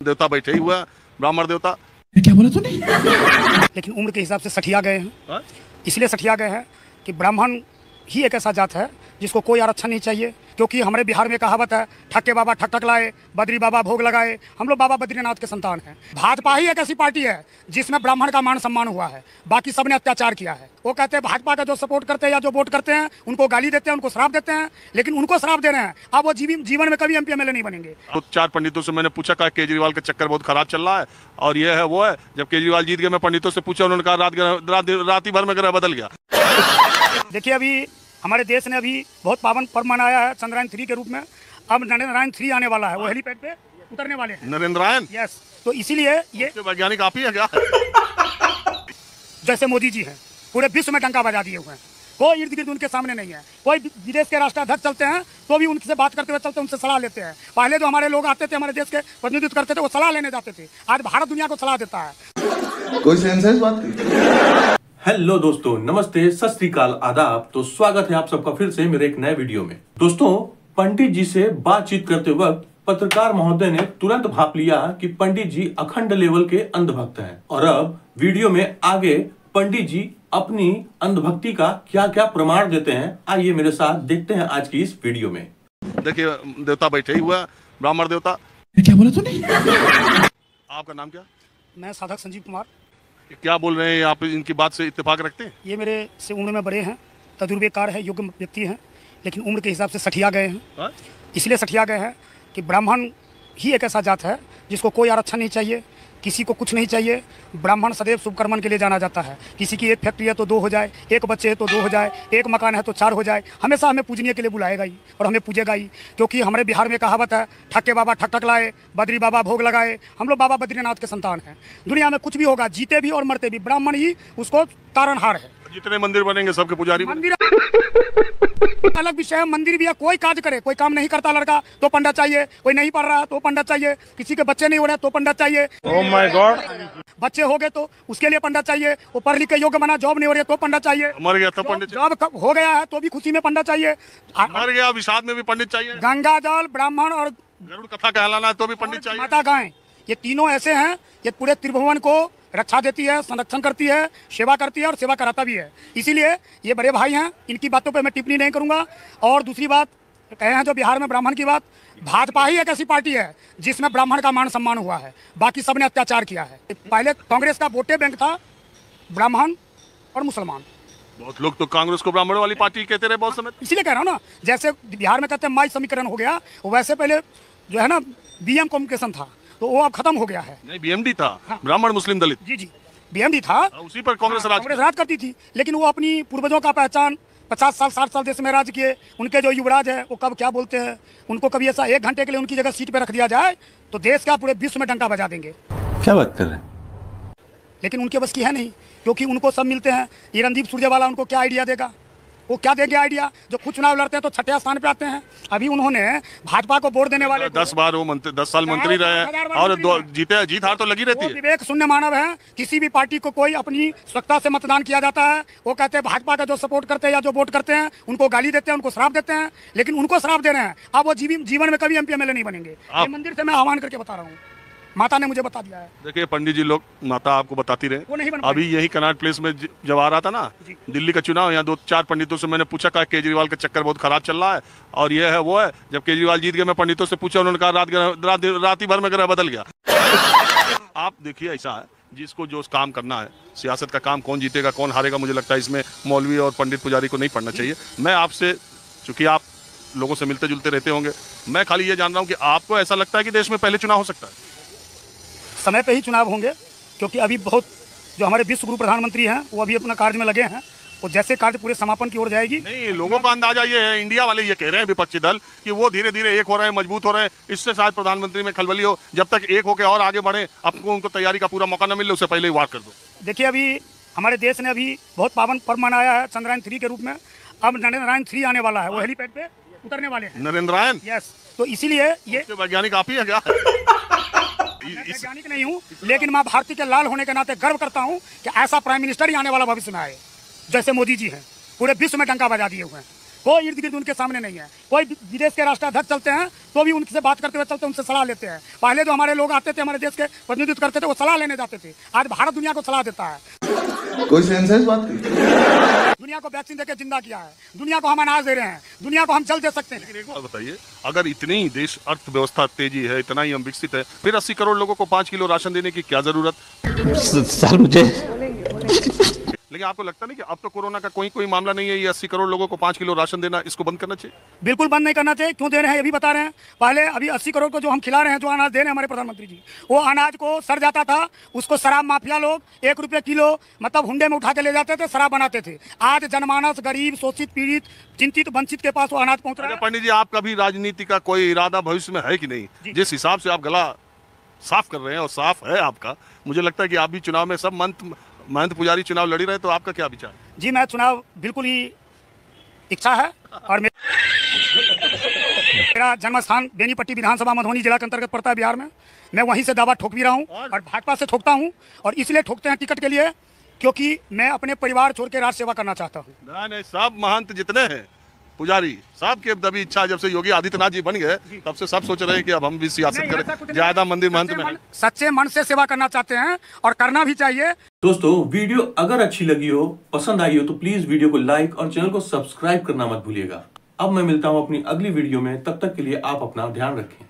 देवता बैठे ही हुआ, ब्राह्मण देवता। क्या बोला तूने? लेकिन उम्र के हिसाब से सठिया गए हैं। हाँ? इसलिए सठिया गए हैं कि ब्राह्मण ही एक ऐसा जात है जिसको कोई आरक्षण नहीं चाहिए, क्योंकि हमारे बिहार में कहावत है, ठक्के बाबा ठक ठक लाए, बद्री बाबा भोग लगाए। हम लोग बाबा बद्रीनाथ के संतान हैं। भाजपा ही एक ऐसी पार्टी है जिसमें ब्राह्मण का मान सम्मान हुआ है, बाकी सबने अत्याचार किया है। वो कहते हैं भाजपा का जो सपोर्ट करते हैं या जो वोट करते हैं उनको गाली देते हैं, उनको श्राप देते हैं, लेकिन उनको श्राप दे रहे हैं। अब वो जीवन में कभी एमपी एमएलए नहीं बनेंगे। तो 4 पंडितों से मैंने पूछा, कहा केजरीवाल का चक्कर बहुत खराब चल रहा है और ये है वो है। जब केजरीवाल जीत गए, मैं पंडितों से पूछा, उन्होंने कहा रात ही भर में ग्रह बदल गया। देखिए, अभी हमारे देश ने अभी बहुत पावन पर्व मनाया है चंद्रयान 3 के रूप में। अब नरेंद्रयान 3 आने वाला है, वो हेलीपैड पे उतरने वाले हैं। नरेंद्रयान? यस। तो इसीलिए ये वैज्ञानिक आप ही है क्या? जैसे मोदी जी हैं, पूरे विश्व में डंका बजा दिए हुए हैं। कोई इर्द गिर्द उनके सामने नहीं है। कोई विदेश के राष्ट्राध्यक्ष चलते हैं तो भी उनसे बात करते हुए चलते, उनसे सलाह लेते हैं। पहले जो हमारे लोग आते थे, हमारे देश के प्रतिनिधित्व करते थे, वो सलाह लेने जाते थे। आज भारत दुनिया को सलाह देता है। कोई सेंस है इस बात की? हेलो दोस्तों, नमस्ते, सत श्री अकाल, आदाब। तो स्वागत है आप सबका फिर से मेरे एक नए वीडियो में। दोस्तों, पंडित जी से बातचीत करते वक्त पत्रकार महोदय ने तुरंत भाप लिया कि पंडित जी अखंड लेवल के अंधभक्त हैं। और अब वीडियो में आगे पंडित जी अपनी अंधभक्ति का क्या क्या प्रमाण देते हैं, आइए मेरे साथ देखते हैं आज की इस वीडियो में। देखिए, देवता बैठे ही हुआ, ब्राह्मण देवता। क्या बोला तूने? आपका नाम क्या? मैं साधक संजीव कुमार। क्या बोल रहे हैं आप? इनकी बात से इत्तेफाक रखते हैं? ये मेरे से उम्र में बड़े हैं, तजुर्बेकार है, योग्य व्यक्ति हैं, लेकिन उम्र के हिसाब से सठिया गए हैं। हाँ? इसलिए सठिया गए हैं कि ब्राह्मण ही एक ऐसा जात है जिसको कोई आरक्षण नहीं चाहिए, किसी को कुछ नहीं चाहिए। ब्राह्मण सदैव शुभ कर्मन के लिए जाना जाता है। किसी की एक फैक्ट्री है तो 2 हो जाए, एक बच्चे है तो 2 हो जाए, एक मकान है तो 4 हो जाए, हमेशा हमें पूजने के लिए बुलाएगा ही और हमें पूजेगा ही। क्योंकि हमारे बिहार में कहावत है, ठक्के बाबा ठक ठक लाए, बद्री बाबा भोग लगाए। हम लोग बाबा बद्रीनाथ के संतान हैं। दुनिया में कुछ भी होगा, जीते भी और मरते भी, ब्राह्मण ही उसको तारणहार है। जितने मंदिर बनेंगे सबके पुजारी मंदिर अलग विषय है। मंदिर भी है, कोई काज करे, कोई काम नहीं करता लड़का तो पंडित चाहिए, कोई नहीं पढ़ रहा तो पंडित चाहिए, किसी के बच्चे नहीं हो रहे तो पंडित चाहिए। Oh my God. बच्चे हो गए तो उसके लिए पंडित चाहिए। वो पढ़ लिख के योग्य बना, जॉब नहीं हो रही है तो पंडित चाहिए। मर गया तो पंडित चाहिए। जॉब हो गया है तो भी खुशी में पंडित चाहिए। मर गया, विषाद में भी पंडित चाहिए। गंगा जल, ब्राह्मण और गरुड़ कथा कहलाना है तो भी पंडित चाहिए। माता गाय, ये तीनों ऐसे हैं, ये पूरे त्रिभुवन को रक्षा देती है, संरक्षण करती है, सेवा करती है और सेवा कराता भी है। इसीलिए ये बड़े भाई हैं, इनकी बातों पे मैं टिप्पणी नहीं करूंगा। और दूसरी बात कहे हैं जो बिहार में ब्राह्मण की बात, भाजपा ही एक ऐसी पार्टी है जिसमें ब्राह्मण का मान सम्मान हुआ है, बाकी सबने अत्याचार किया है। पहले कांग्रेस का वोटे बैंक था ब्राह्मण और मुसलमान। बहुत लोग तो कांग्रेस को ब्राह्मण वाली पार्टी कहते रहे बहुत समय। इसीलिए कह रहा हूँ ना, जैसे बिहार में कहते हैं माई समीकरण हो गया, वैसे पहले जो है ना बीएम कम्युनिकेशन था, तो वो अब खत्म हो गया है। नहीं, बीएमडी था। हाँ। ब्राह्मण मुस्लिम दलित। जी, बीएमडी था, उसी पर कांग्रेस राज करती थी। लेकिन वो अपनी पूर्वजों का पहचान 50 साल 60 साल देश में राज किए। उनके जो युवराज है वो कब क्या बोलते हैं, उनको कभी ऐसा 1 घंटे के लिए उनकी जगह सीट पे रख दिया जाए तो देश का पूरे विश्व में डंका बजा देंगे। क्या बात कर रहे हैं? लेकिन उनके बस की है नहीं, क्योंकि उनको सब मिलते हैं। ये रणदीप सुरजेवाला उनको क्या आइडिया देगा? वो क्या देंगे आइडिया? जो खुद चुनाव लड़ते हैं तो 6ठे स्थान पे आते हैं। अभी उन्होंने भाजपा को वोट देने वाले 10 बार वो 10 साल मंत्री रहे हैं और जीत हार तो लगी रहती है। विवेक शून्य मानव है। किसी भी पार्टी को कोई अपनी स्वच्छता से मतदान किया जाता है, वो कहते हैं भाजपा का जो सपोर्ट करते हैं या जो वोट करते हैं उनको गाली देते हैं, उनको श्राप देते हैं, लेकिन उनको श्राप दे रहे हैं। अब वो जीवन में कभी एमपी एमएलए नहीं बनेंगे। ये मंदिर से मैं आह्वान करके बता रहा हूँ, माता ने मुझे बता दिया है। देखिए पंडित जी, लोग माता आपको बताती रहे। वो नहीं बन अभी यही कनॉट प्लेस में जब आ रहा था ना दिल्ली का चुनाव, यहाँ 2-4 पंडितों से मैंने पूछा, कहा केजरीवाल का चक्कर बहुत खराब चल रहा है और ये है वो है। जब केजरीवाल जीत गए, मैं पंडितों से पूछा, उन्होंने कहा रात ही भर में ग्रह बदल गया। आप देखिए, ऐसा है जिसको जो काम करना है, सियासत का काम, कौन जीतेगा कौन हारेगा, मुझे लगता है इसमें मौलवी और पंडित पुजारी को नहीं पढ़ना चाहिए। मैं आपसे, चूंकि आप लोगों से मिलते जुलते रहते होंगे, मैं खाली ये जान रहा हूँ कि आपको ऐसा लगता है कि देश में पहले चुनाव हो सकता है? समय पे ही चुनाव होंगे, क्योंकि अभी बहुत जो हमारे विश्व गुरु प्रधानमंत्री हैं वो अभी अपना कार्य में लगे हैं। और जैसे कार्य पूरे समापन की ओर जाएगी। नहीं, लोगों का अंदाजा ये है, इंडिया वाले ये कह रहे हैं, विपक्षी दल, कि वो धीरे धीरे एक हो रहे हैं, मजबूत हो रहे हैं। इससे शायद प्रधानमंत्री में खलबली हो। जब तक एक होकर और आगे बढ़े, आपको उनको तैयारी का पूरा मौका न मिले, उससे पहले ही वार कर दो। देखिए, अभी हमारे देश ने अभी बहुत पावन पर्व मनाया है चंद्रयान 3 के रूप में। अब नरेंद्रयान 3 आने वाला है, वो हेलीपैड पे उतरने वाले हैं। नरेंद्रयान? यस। तो इसीलिए ये वैज्ञानिक आप ही है क्या? वैज्ञानिक नहीं हूँ, लेकिन माँ भारती के लाल होने के नाते गर्व करता हूँ कि ऐसा प्राइम मिनिस्टर ही आने वाला भविष्य में आए, जैसे मोदी जी हैं, पूरे विश्व में डंका बजा दिए हुए हैं। कोई इर्द गिर्द उनके सामने नहीं है। कोई विदेश के राष्ट्राध्यक्ष चलते हैं तो भी उनसे बात करते हुए चलते हैं, उनसे सलाह लेते हैं। पहले जो हमारे लोग आते थे, हमारे देश के प्रतिनिधित्व करते थे, वो सलाह लेने जाते थे। आज भारत दुनिया को सलाह देता है। कोई सेंस है इस बात की? दुनिया को वैक्सीन देकर जिंदा किया है, दुनिया को हम अनाज दे रहे हैं, दुनिया को हम जल दे सकते हैं। लेकिन एक बात बताइए, अगर इतनी ही देश अर्थव्यवस्था तेजी है, इतना ही हम विकसित है, फिर 80 करोड़ लोगों को 5 किलो राशन देने की क्या जरूरत? सर मुझे लेकिन आपको लगता नहीं कि अब तो कोरोना का कोई मामला नहीं है, ये 80 करोड़ लोगों को 5 किलो राशन देना, इसको बंद करना चाहिए? बिल्कुल बंद नहीं करना चाहिए। क्यों दे रहे हैं ये भी बता रहे हैं। पहले अभी 80 करोड़ को जो हम खिला रहे हैं, जो अनाज दे रहे हैं हमारे प्रधानमंत्री जी, वो अनाज को सड़ जाता था, उसको शराब माफिया लोग 1 रुपये किलो मतलब हुंडे में उठा के ले जाते थे, शराब बनाते थे। आज जनमानस, गरीब, शोषित, पीड़ित, चिंतित, वंचित के पास वो अनाज पहुंच रहा है। पंडित जी, आपका भी राजनीति का कोई इरादा भविष्य में है कि नहीं? जिस हिसाब से आप गला साफ कर रहे हैं और साफ है आपका, मुझे लगता है कि आप भी चुनाव में, सब महंत पुजारी चुनाव लड़ी रहे, तो आपका क्या विचार? जी, मैं चुनाव बिल्कुल ही इच्छा है और मेरा जन्म स्थान बेनीपट्टी विधानसभा मधुबनी जिला के अंतर्गत पड़ता है बिहार में। मैं वहीं से दावा ठोक भी रहा हूँ और भाजपा से ठोकता हूँ। और इसलिए ठोकते हैं टिकट के लिए क्योंकि मैं अपने परिवार छोड़ के राष्ट्र सेवा करना चाहता हूँ। नहीं, सब महंत जितने हैं पुजारी, सब के दबी इच्छा, जब से योगी आदित्यनाथ जी बन गए तब से सब सोच रहे हैं कि अब हम भी सियासत करें, ज्यादा मंदिर महंत में सच्चे मन से सेवा करना चाहते हैं और करना भी चाहिए। दोस्तों, वीडियो अगर अच्छी लगी हो, पसंद आई हो, तो प्लीज वीडियो को लाइक और चैनल को सब्सक्राइब करना मत भूलिएगा। अब मैं मिलता हूं अपनी अगली वीडियो में, तब तक के लिए आप अपना ध्यान रखें।